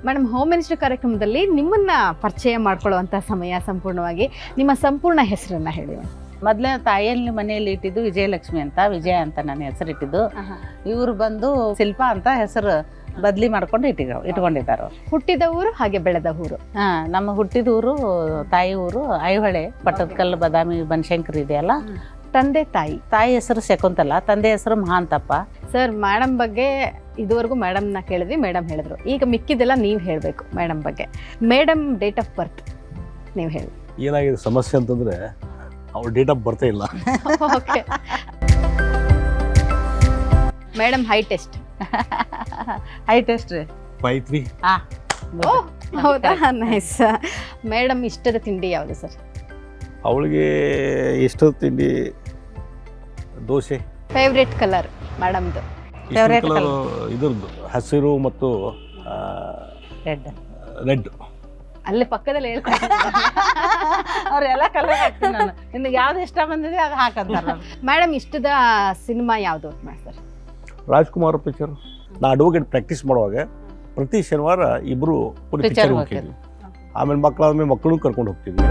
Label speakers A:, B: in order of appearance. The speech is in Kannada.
A: ಮೇಡಮ್ ಹೋಮ್ ಮಿನಿಸ್ಟರ್ ಕಾರ್ಯಕ್ರಮದಲ್ಲಿ ನಿಮ್ಮನ್ನ ಪರಿಚಯ ಮಾಡ್ಕೊಳ್ಳುವಂಥ ಸಮಯ ಸಂಪೂರ್ಣವಾಗಿ ನಿಮ್ಮ ಸಂಪೂರ್ಣ ಹೆಸರನ್ನ ಹೇಳಿ.
B: ಮೊದಲೇ ತಾಯಿಯಲ್ಲಿ ಮನೆಯಲ್ಲಿ ಇಟ್ಟಿದ್ದು ವಿಜಯಲಕ್ಷ್ಮಿ ಅಂತ, ವಿಜಯ ಅಂತ ನನ್ನ ಹೆಸರಿಟ್ಟಿದ್ದು. ಇವರು ಬಂದು ಶಿಲ್ಪಾ ಅಂತ ಹೆಸರು ಬದಲಿ ಮಾಡ್ಕೊಂಡು ಇಟ್ಕೊಂಡಿದ್ದಾರೆ.
A: ಹುಟ್ಟಿದ ಊರು ಹಾಗೆ ಬೆಳೆದ ಊರು?
B: ನಮ್ಮ ಹುಟ್ಟಿದ ಊರು ತಾಯಿ ಊರು ಐಹೊಳೆ, ಪಟ್ಟದಕಲ್ಲು ಬಾದಾಮಿ ಬನಶಂಕರಿ ಇದೆಯಲ್ಲ.
A: ತಂದೆ
B: ತಾಯಿ ಹೆಸರು ಶಕುಂತಲ, ತಂದೆ ಹೆಸರು ಮಹಾಂತಪ್ಪ.
A: ಸರ್, ಮೇಡಮ್ ಬಗ್ಗೆ ಇದುವರೆಗೂ ಮೇಡಮ್ನ ಕೇಳಿದ್ವಿ, ಮೇಡಮ್ ಹೇಳಿದ್ರು. ಈಗ ಮಿಕ್ಕಿದೆಲ್ಲ ನೀವು ಹೇಳಬೇಕು ಮೇಡಮ್ ಬಗ್ಗೆ. ಮೇಡಮ್ ಡೇಟ್ ಆಫ್ ಬರ್ತ್ ನೀವು ಹೇಳಿ.
C: ಏನಾಗಿದೆ ಸಮಸ್ಯೆ ಅಂತಂದರೆ ಅವ್ರ ಡೇಟ್ ಆಫ್ ಬರ್ತೇ ಇಲ್ಲ.
A: ಓಕೆ ಮೇಡಮ್, ಹೈಟ್ ಎಷ್ಟು?
B: ಹೈಟ್ ಎಷ್ಟು ರೀ?
C: 5'3".
A: ಹೌದಾ, ನೈಸ್. ಮೇಡಮ್ ಇಷ್ಟದ ತಿಂಡಿ ಯಾವುದು ಸರ್?
C: ಅವಳಿಗೆ ಎಷ್ಟು ತಿಂಡಿ ದೋಸೆ.
A: ಫೇವ್ರೇಟ್ ಕಲರ್ ಮೇಡಮ್ದು?
B: Favorite
C: ಕಲರ್ ಇದ್ರದ್ದು ಹಸಿರು ಮತ್ತು ರೆಡ್.
A: ಅಲ್ಲಿ ಪಕ್ಕದಲ್ಲಿ ಹೇಳ್ತಾರೆ.
B: ಅವ್ರೆಲ್ಲ ಕಲರ್ ಹಾಕ್ತೀನಿ ನಾನು. ಇನ್ನು ಯಾವ್ದು ಇಷ್ಟ ಬಂದಿದೆ ಅದು ಹಾಕಂತಾರೆ.
A: ಮೇಡಮ್ ಇಷ್ಟದ ಸಿನಿಮಾ ಯಾವುದು ಸರ್?
C: ರಾಜ್ಕುಮಾರ್ ಪಿಕ್ಚರ್. ನಾ ಅಡ್ವೊಕೇಟ್ ಪ್ರಾಕ್ಟೀಸ್ ಮಾಡುವಾಗ ಪ್ರತಿ ಶನಿವಾರ ಇಬ್ಬರು ಪಿಕ್ಚರ್ ಹೋಗ್ತಿದ್ವಿ. ಆಮೇಲೆ ಮಕ್ಕಳಾದ್ಮೇಲೆ ಮಕ್ಕಳನ್ನೂ ಕರ್ಕೊಂಡು ಹೋಗ್ತಿದ್ವಿ.